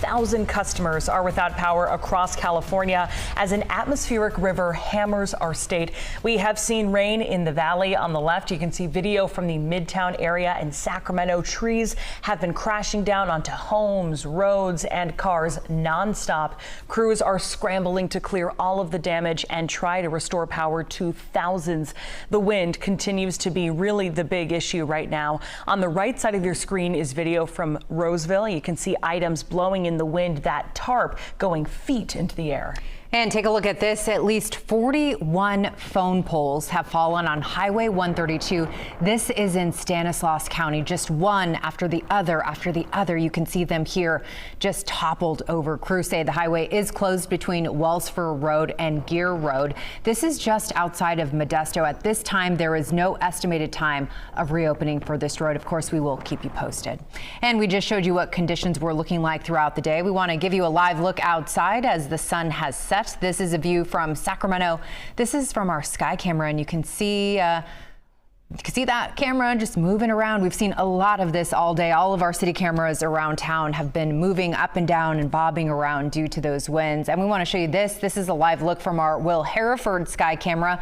1,000 customers are without power across California as an atmospheric river hammers our state. We have seen rain in the valley on the left. You can see video from the Midtown area in Sacramento. Trees have been crashing down onto homes, roads, and cars nonstop. Crews are scrambling to clear all of the damage and try to restore power to thousands. The wind continues to be really the big issue right now. On the right side of your screen is video from Roseville. You can see items blowing in the wind, that tarp going feet into the air. And take a look at this. At least 41 phone poles have fallen on Highway 132. This is in Stanislaus County, just one after the other after the other. You can see them here just toppled over. Crews say the highway is closed between Wellsford Road and Gear Road. This is just outside of Modesto. At this time, there is no estimated time of reopening for this road. Of course, we will keep you posted. And we just showed you what conditions were looking like throughout the day. We want to give you a live look outside as the sun has set. This is a view from Sacramento. This is from our sky camera, and you can see that camera just moving around. We've seen a lot of this all day. All of our city cameras around town have been moving up and down and bobbing around due to those winds. And we want to show you this. This is a live look from our Will Hereford sky camera.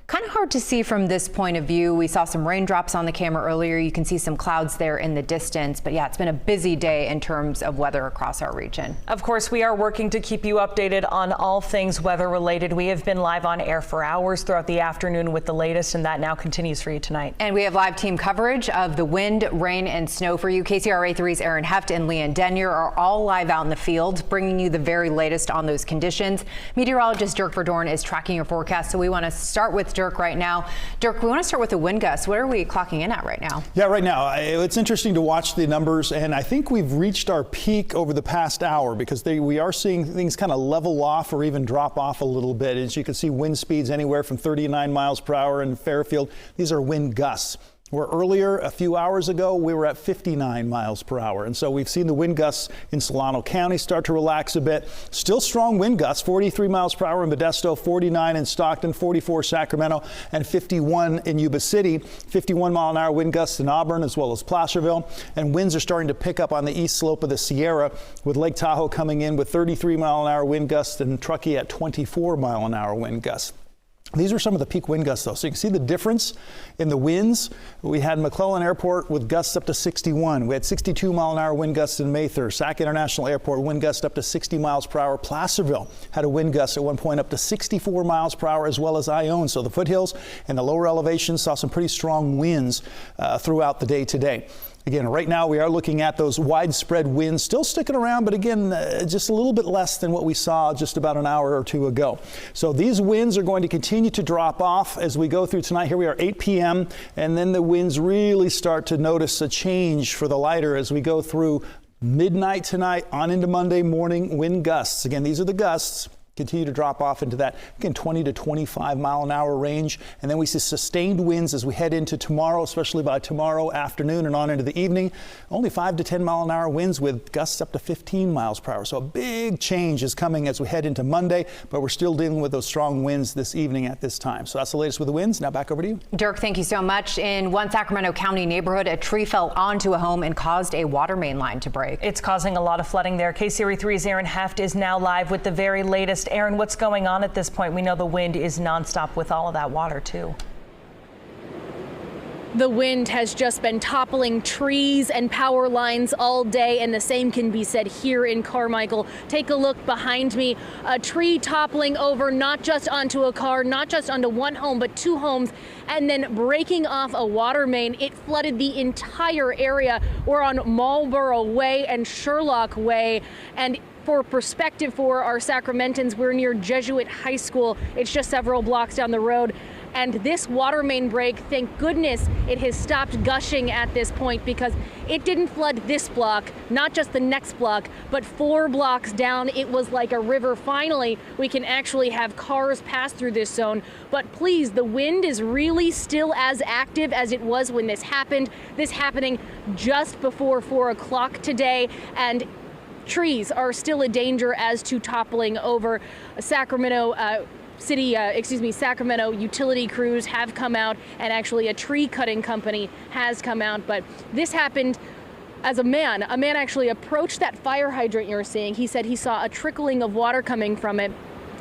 Kind of hard to see from this point of view. We saw some raindrops on the camera earlier. You can see some clouds there in the distance. But yeah, it's been a busy day in terms of weather across our region. Of course, we are working to keep you updated on all things weather related. We have been live on air for hours throughout the afternoon with the latest, and that now continues for you tonight. And we have live team coverage of the wind, rain, and snow for you. KCRA 3's Aaron Heft and Leanne Denyer are all live out in the field, bringing you the very latest on those conditions. Meteorologist Dirk Verdorn is tracking your forecast, so we want to start with Dirk right now. Dirk, we want to start with the wind gusts. What are we clocking in at right now? Yeah, right now it's interesting to watch the numbers, and I think we've reached our peak over the past hour because we are seeing things kind of level off or even drop off a little bit. As you can see, wind speeds anywhere from 39 miles per hour in Fairfield. These are wind gusts. Where earlier, a few hours ago, we were at 59 miles per hour. And so we've seen the wind gusts in Solano County start to relax a bit. Still strong wind gusts, 43 miles per hour in Modesto, 49 in Stockton, 44 Sacramento, and 51 in Yuba City. 51 mile an hour wind gusts in Auburn as well as Placerville. And winds are starting to pick up on the east slope of the Sierra, with Lake Tahoe coming in with 33 mile an hour wind gusts and Truckee at 24 mile an hour wind gusts. These are some of the peak wind gusts, though. So you can see the difference in the winds. We had McClellan Airport with gusts up to 61. We had 62 mile an hour wind gusts in Mather. Sac International Airport, wind gust up to 60 miles per hour. Placerville had a wind gust at one point up to 64 miles per hour, as well as Ione. So the foothills and the lower elevations saw some pretty strong winds throughout the day today. Again, right now we are looking at those widespread winds still sticking around, but again, just a little bit less than what we saw just about an hour or two ago. So these winds are going to continue to drop off as we go through tonight. Here we are 8 p.m. and then the winds really start to notice a change for the lighter as we go through midnight tonight on into Monday morning. Wind gusts. Again, these are the gusts. Continue to drop off into that, again, 20 to 25 mile an hour range. And then we see sustained winds as we head into tomorrow, especially by tomorrow afternoon and on into the evening. Only 5 to 10 mile an hour winds with gusts up to 15 miles per hour. So a big change is coming as we head into Monday, but we're still dealing with those strong winds this evening at this time. So that's the latest with the winds. Now back over to you. Dirk, thank you so much. In one Sacramento County neighborhood, a tree fell onto a home and caused a water main line to break. It's causing a lot of flooding there. KCRA 3's Aaron Heft is now live with the very latest. Aaron, what's going on at this point? We know the wind is nonstop with all of that water, too. The wind has just been toppling trees and power lines all day, and the same can be said here in Carmichael. Take a look behind me. A tree toppling over not just onto a car, not just onto one home, but two homes, and then breaking off a water main. It flooded the entire area. We're on Marlboro Way and Sherlock Way, and for perspective for our Sacramentans, we're near Jesuit High School. It's just several blocks down the road. And this water main break, thank goodness it has stopped gushing at this point, because it didn't flood this block, not just the next block, but 4 blocks down. It was like a river. Finally, we can actually have cars pass through this zone. But please, the wind is really still as active as it was when this happened. This happening just before 4 o'clock today, and trees are still a danger as to toppling over. Sacramento utility crews have come out, and actually a tree cutting company has come out. But this happened as a man actually approached that fire hydrant you're seeing. He said he saw a trickling of water coming from it.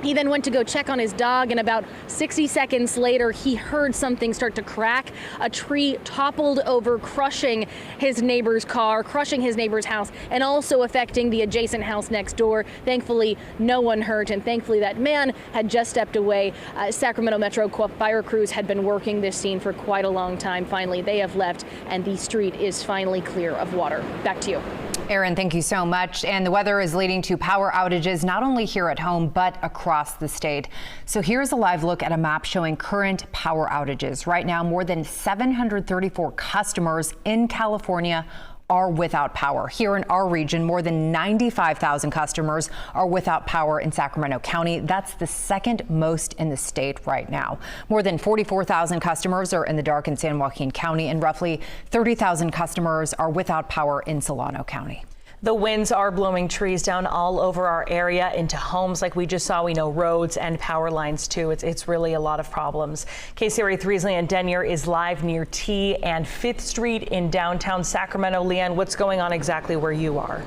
He then went to go check on his dog, and about 60 seconds later, he heard something start to crack. A tree toppled over, crushing his neighbor's car, crushing his neighbor's house, and also affecting the adjacent house next door. Thankfully, no one hurt, and thankfully that man had just stepped away. Sacramento Metro fire crews had been working this scene for quite a long time. Finally, they have left, and the street is finally clear of water. Back to you. Erin, thank you so much. And the weather is leading to power outages, not only here at home, but across the state. So here's a live look at a map showing current power outages. Right now, more than 734 customers in California are without power. Here in our region, more than 95,000 customers are without power in Sacramento County. That's the second most in the state right now. More than 44,000 customers are in the dark in San Joaquin County, and roughly 30,000 customers are without power in Solano County. The winds are blowing trees down all over our area into homes like we just saw. We know roads and power lines too. It's really a lot of problems. KCRA3's Leanne Denier is live near T and 5th Street in downtown Sacramento. Leanne, what's going on exactly where you are?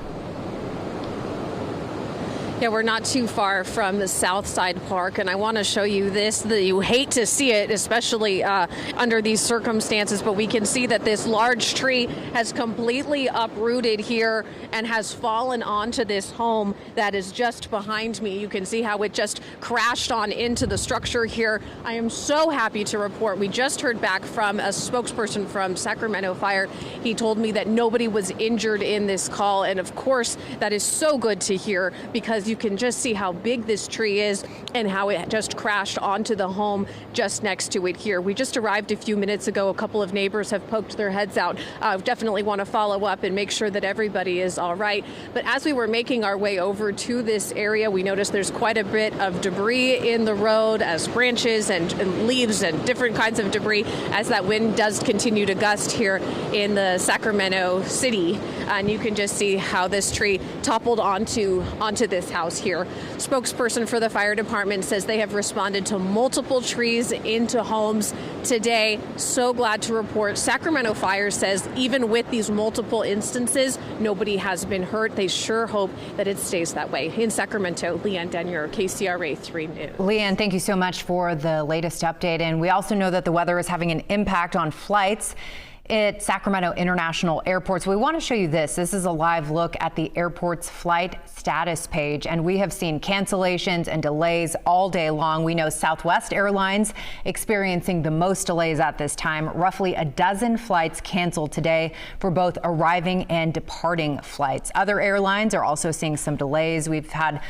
Yeah, we're not too far from the Southside Park, and I want to show you this. You hate to see it, especially under these circumstances, but we can see that this large tree has completely uprooted here and has fallen onto this home that is just behind me. You can see how it just crashed on into the structure here. I am so happy to report we just heard back from a spokesperson from Sacramento Fire. He told me that nobody was injured in this call, and of course, that is so good to hear, because you can just see how big this tree is and how it just crashed onto the home just next to it here. We just arrived a few minutes ago. A couple of neighbors have poked their heads out. Definitely want to follow up and make sure that everybody is all right. But as we were making our way over to this area, we noticed there's quite a bit of debris in the road, as branches and leaves and different kinds of debris, as that wind does continue to gust here in the Sacramento city. And you can just see how this tree toppled onto this house here. Spokesperson for the fire department says they have responded to multiple trees into homes today. So glad to report Sacramento Fire says even with these multiple instances, nobody has been hurt. They sure hope that it stays that way. In Sacramento, Leanne Denier, KCRA 3 News. Leanne, thank you so much for the latest update. And we also know that the weather is having an impact on flights at Sacramento International Airport. So we want to show you this. This is a live look at the airport's flight status page, and we have seen cancellations and delays all day long. We know Southwest Airlines experiencing the most delays at this time. Roughly a dozen flights canceled today for both arriving and departing flights. Other airlines are also seeing some delays. We've had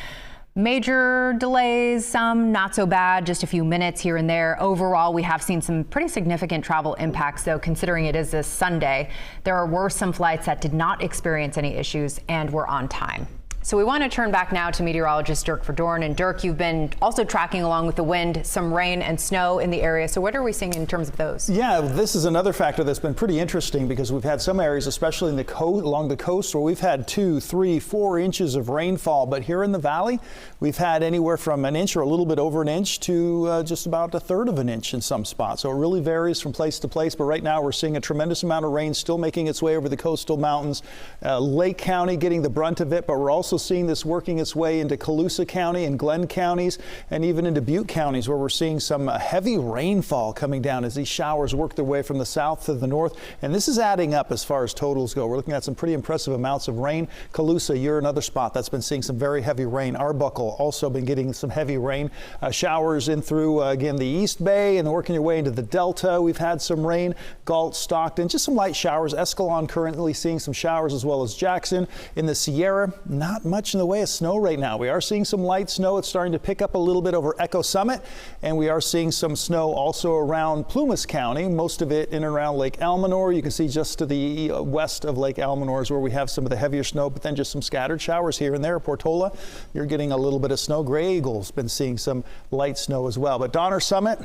major delays, some not so bad, just a few minutes here and there. Overall, we have seen some pretty significant travel impacts, though, considering it is this Sunday. There were some flights that did not experience any issues and were on time. So we want to turn back now to meteorologist Dirk Verdorn. And Dirk, you've been also tracking along with the wind, some rain and snow in the area. So what are we seeing in terms of those? Yeah, this is another factor that's been pretty interesting, because we've had some areas, especially in the along the coast, where we've had 2, 3, 4 inches of rainfall. But here in the valley, we've had anywhere from an inch or a little bit over an inch to just about a third of an inch in some spots. So it really varies from place to place. But right now we're seeing a tremendous amount of rain still making its way over the coastal mountains. Lake County getting the brunt of it, but we're also seeing this working its way into Colusa County and Glenn counties, and even into Butte counties, where we're seeing some heavy rainfall coming down as these showers work their way from the south to the north. And this is adding up as far as totals go. We're looking at some pretty impressive amounts of rain. Colusa, you're another spot that's been seeing some very heavy rain. Arbuckle also been getting some heavy rain. Showers in through, again, the East Bay and working your way into the Delta. We've had some rain. Galt, Stockton, just some light showers. Escalon currently seeing some showers, as well as Jackson. In the Sierra, not much in the way of snow right now. We are seeing some light snow. It's starting to pick up a little bit over Echo Summit, and we are seeing some snow also around Plumas County, most of it in and around Lake Almanor. You can see just to the west of Lake Almanor is where we have some of the heavier snow, but then just some scattered showers here and there. Portola, you're getting a little bit of snow. Gray Eagle's been seeing some light snow as well. But Donner Summit,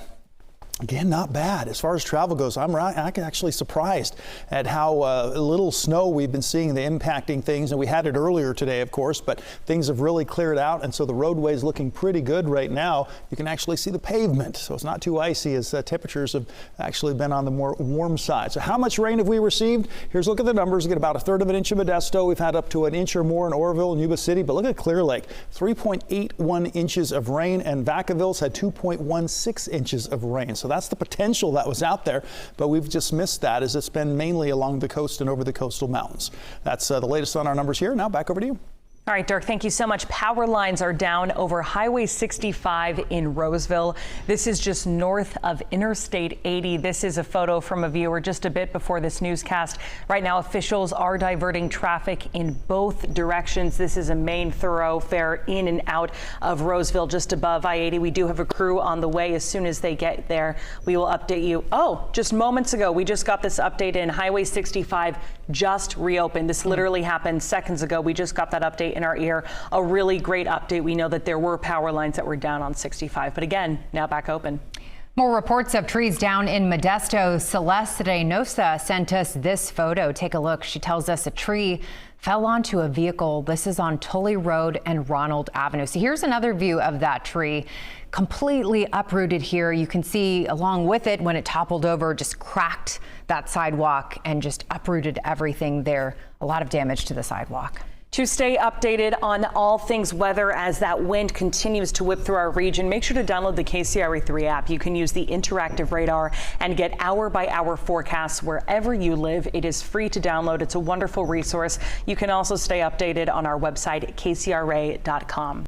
Again, not bad. As far as travel goes, I'm actually surprised at how little snow we've been seeing, the impacting things. And we had it earlier today, of course, but things have really cleared out. And so the roadway is looking pretty good right now. You can actually see the pavement. So it's not too icy as temperatures have actually been on the more warm side. So how much rain have we received? Here's a look at the numbers. We get about 1/3 of an inch in Modesto. We've had up to an inch or more in Oroville and Yuba City. But look at Clear Lake, 3.81 inches of rain. And Vacaville's had 2.16 inches of rain. So that's the potential that was out there, but we've just missed that as it's been mainly along the coast and over the coastal mountains. That's the latest on our numbers here. Now back over to you. All right, Dirk, thank you so much. Power lines are down over Highway 65 in Roseville. This is just north of Interstate 80. This is a photo from a viewer just a bit before this newscast. Right now, officials are diverting traffic in both directions. This is a main thoroughfare in and out of Roseville, just above I-80. We do have a crew on the way. As soon as they get there, we will update you. Oh, just moments ago, we just got this update in. Highway 65 just reopened. This literally happened seconds ago. We just got that update in our ear. A really great update. We know that there were power lines that were down on 65, but again, now back open. More reports of trees down in Modesto. Celeste Reynosa sent us this photo. Take a look. She tells us a tree fell onto a vehicle. This is on Tully Road and Ronald Avenue. So here's another view of that tree. Completely uprooted here. You can see along with it when it toppled over, just cracked that sidewalk and just uprooted everything there. A lot of damage to the sidewalk. To stay updated on all things weather as that wind continues to whip through our region, make sure to download the KCRA3 app. You can use the interactive radar and get hour-by-hour forecasts wherever you live. It is free to download. It's a wonderful resource. You can also stay updated on our website, kcra.com.